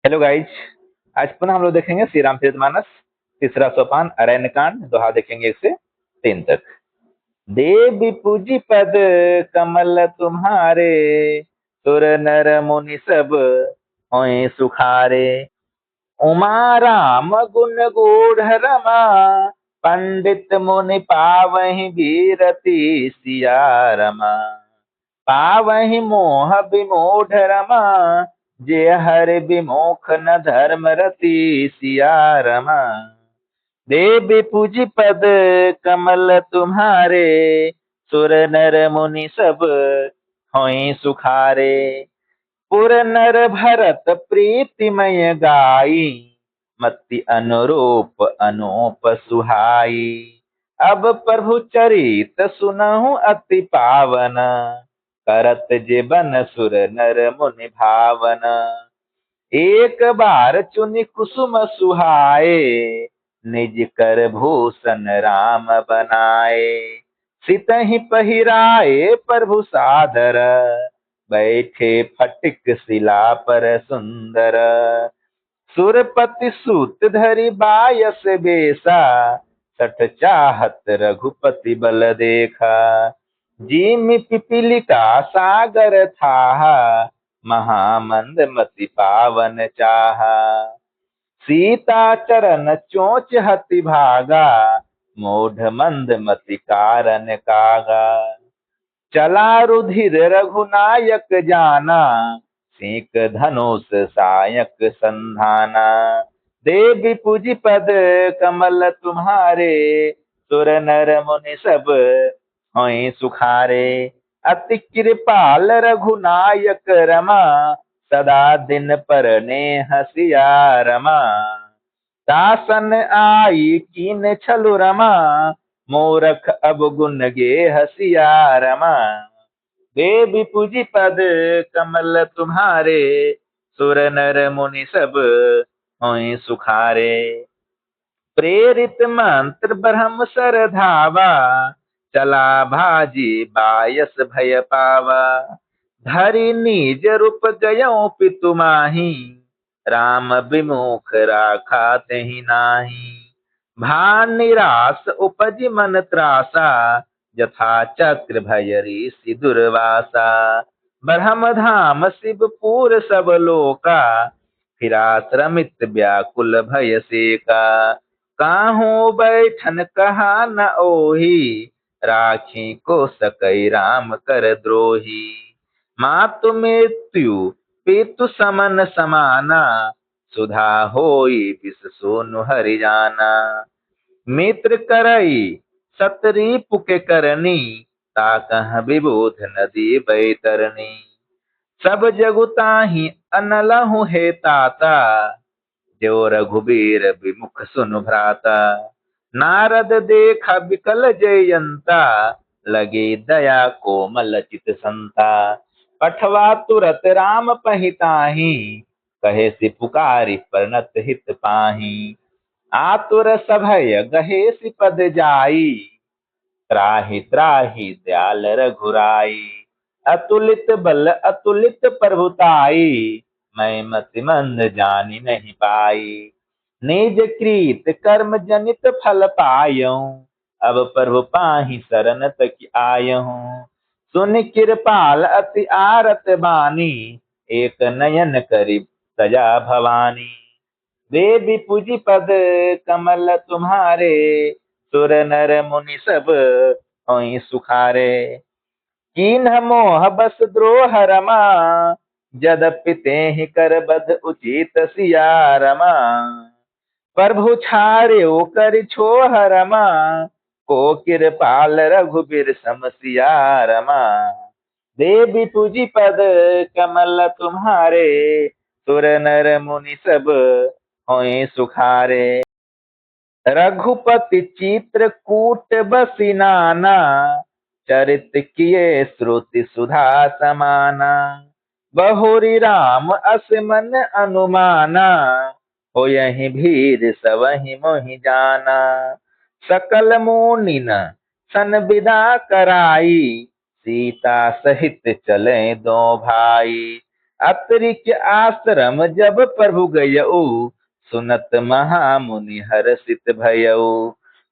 Hello guys. आज पुनः हम लोग देखेंगे श्री रामचरितमानस तीसरा सोपान अरण्य कांड दोहा देखेंगे 1 से 3 तक। देवी पूजी पद कमल तुम्हारे, सुर नर मुनि सब होए सुखारे। उमा राम गुण गूढ़ रमा, पंडित मुनि पावहि बीरति सिया रमा। पावहि मोह विमूढ़ रमा, जे हर विमुख न धर्म रति सिया रमा। देवी पूजी पद कमल तुम्हारे, सुर नर मुनि सब होई सुखारे। पुर नर भरत प्रीतिमय गाई, मति अनुरूप अनूप सुहाई। अब प्रभु चरित सुनहु अति पावन, करत जीवन सुर नर मुनि भावन। एक बार चुनि कुसुम सुहाए, निज कर भूषण राम बनाए। सितहि पहिराए प्रभु सादर, बैठे फटिक शिला पर सुंदर। सुरपति सूत धरि बायस बेसा, सठ चाहत रघुपति बल देखा। जिमि पिपीलिका सागर थाहा, महामंद मति पावन चाहा। सीता चरण चोच हति भागा, मूढ़ मंद मति कारण कागा। चला रुधिर रघुनायक जाना, सीक धनुष सायक संधाना। देवी पूजी पद कमल तुम्हारे, सुर नर मुनि सब होई सुखारे। अति कृपाल रघुनायक रमा, सदा दिन पर नेह सिया रमा। दासन आई कीन छलु रमा, मूरख अब गुण गे हसिया रमा। देवी पूजी पद कमल तुम्हारे, सुर नर मुनि सब होई सुखारे। प्रेरित मंत्र ब्रह्म सर धावा, चला भाजी बायस भय पावा। धरि निज रूप गयो पितु माही, राम विमुख राखा तेहि नाही। भान निरास उपजि मन त्रासा, जथा चक्र भयरी सि दुर्वासा। ब्रह्म धाम शिवपुर सब लोका, फिरा श्रमित व्याकुल भय सेका। काहू बैठन कहा न ओही, राखी को सकई राम कर द्रोही। मातु मृत्यु पितु समन समाना, सुधा होई विष सोनु हरि जाना। मित्र करई सतरी पुके करनी, ताकह विबोध नदी बैतरनी। सब जगुताहि अनलहु हे ताता, जो रघुबीर विमुख सुनु भ्राता। नारद देखा बिकल जयंता, लगे दया कोमल चित संता। पठवा तुरत राम पहिताहि, कहे से पुकारी परनत हित पाही। आतुर सभय गहे सि पद जाई, त्राहि त्राहि दयाल रघुराई। अतुलित बल अतुलित प्रभुताई, मैं मति मंद जानी नहीं पाई। निज कृत कर्म जनित फल पायऊ, अब प्रभु पाहि शरण तक आयहूँ। सुन कृपाल अति आरत बानी, एक नयन करि सजा भवानी। देवी पूजी पद कमल तुम्हारे, सुर नर मुनि सब होई सुखारे। कीन्ह मोह बस द्रोह रमा, जदपि तेहि कर बध उचित सिया रमा। प्रभु छाड़ियो कर छोह रमा, को कृपाल रघुबीर सम सिया रमा। देवी पूजी पद कमल तुम्हारे, सुर नर मुनि सब होई सुखारे। रघुपति चित्रकूट बसी नाना, चरित किए श्रुति सुधा समाना। बहुरी राम अस मन अनुमाना, हो यही भीर सबहि मोहि जाना। सकल मुनिन सन विदा कराई, सीता सहित चले दो भाई। अत्रि के आश्रम जब प्रभु गयऊ, सुनत महामुनि हर्षित भयऊ।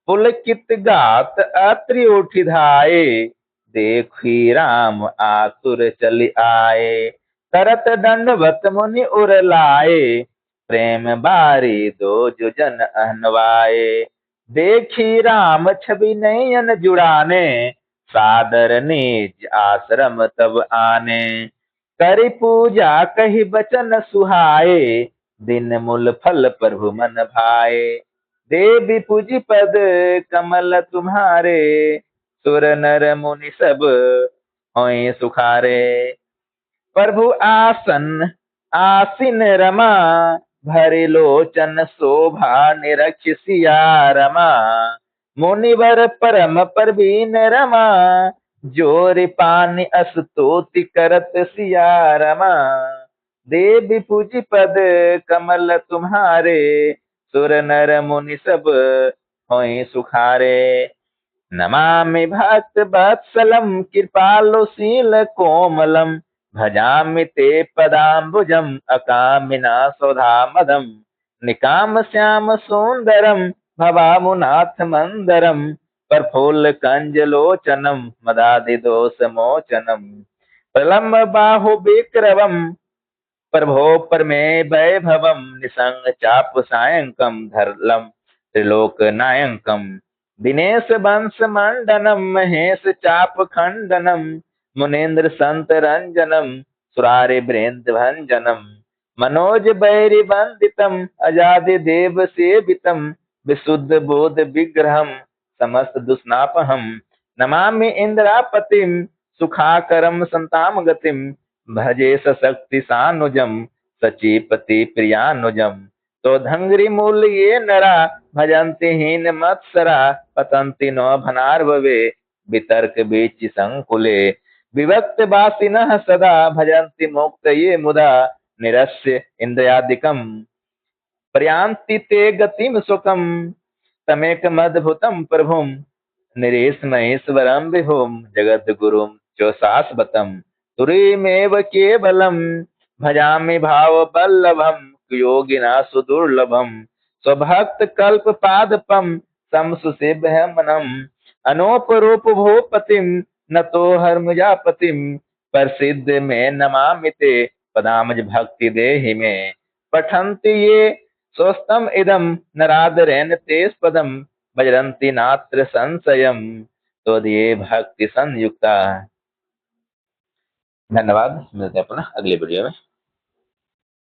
पुलकित गात अत्रि उठि धाये, देखी राम आतुर चली आए। करत दंडवत मुनि उर लाए, प्रेम बारी दो जो जन अहनवाए। देखी राम छवि नयन जुड़ाने, सादर निज आश्रम तब आने। करि पूजा कही बचन सुहाए, दिन मूल फल प्रभु मन भाए। देवी पूजी पद कमल तुम्हारे, सुर नर मुनि सब होय सुखारे। प्रभु आसन आसीन रमा, भरि लोचन शोभा निरख सिया रमा। मुनिवर परम परवीन रमा, जोरि पानि स्तुति करत सिया रमा। देवी पूजी पद कमल तुम्हारे, सुर नर मुनि सब होय सुखारे। नमामि भक्त वत्सलम कृपालुशील कोमलम, भजामि ते पदाम्बुजम अकामिना सौधामदम। निकाम श्याम सुंदरम भवामुनाथ मंदरम, प्रफुल्ल कंजलोचनम मदादि दोष मोचनम। प्रलम्ब बाहु विक्रमम, प्रभो परमे वैभवम। निसंग चाप सायंकम धरलम त्रिलोक नायकम। दिनेश वंश मंडनम, महेश चाप खंडनम। मुनेन्द्र संत रंजनम, सुरारि वृंद भंजनम। मनोज बैरि वंदितम, अजादि देव सेवितम। विशुद्ध बोध विग्रहम, समस्त दुष्णापहम। नमामि इंद्रापतिम, सुखाकरम संताम गतिम। भजे सशक्ति सानुजम, सचीपति प्रियानुजम। तो धंगरी मूल ये नरा, भजन्ति हीन मत्सरा। पतन्ति नो भनार्भवे, वितर्क बीच संकुले। विभक्त वासिनः सदा, भजन्ति मुक्त ये मुदा। निरस्य इंद्रियादिकम, प्रयान्ति ते गतिम सुखम। तमेकमद्भुतं प्रभुं, निरेश महेश्वरं विभुं। जगद् गुरुं च शाश्वतं, तुरीमेव केवलम्। भजामि भाववल्लभं, योगिना सुदुर्लभं। स्वभक्त कल्प पादपं, समसुसेव्यमनम्। अनूपरूप भूपतिं, नतो हर्मजापतिं। प्रसिद्ध में नमामि ते, पदामज भक्ति देहि मे। पठन्ति ये सोस्तम इदम, नरादरेण ते पदम। भजन्ति नात्र संशयम, तो ये भक्ति संयुक्ता। धन्यवाद, मिलते हैं पुनः अगली वीडियो में।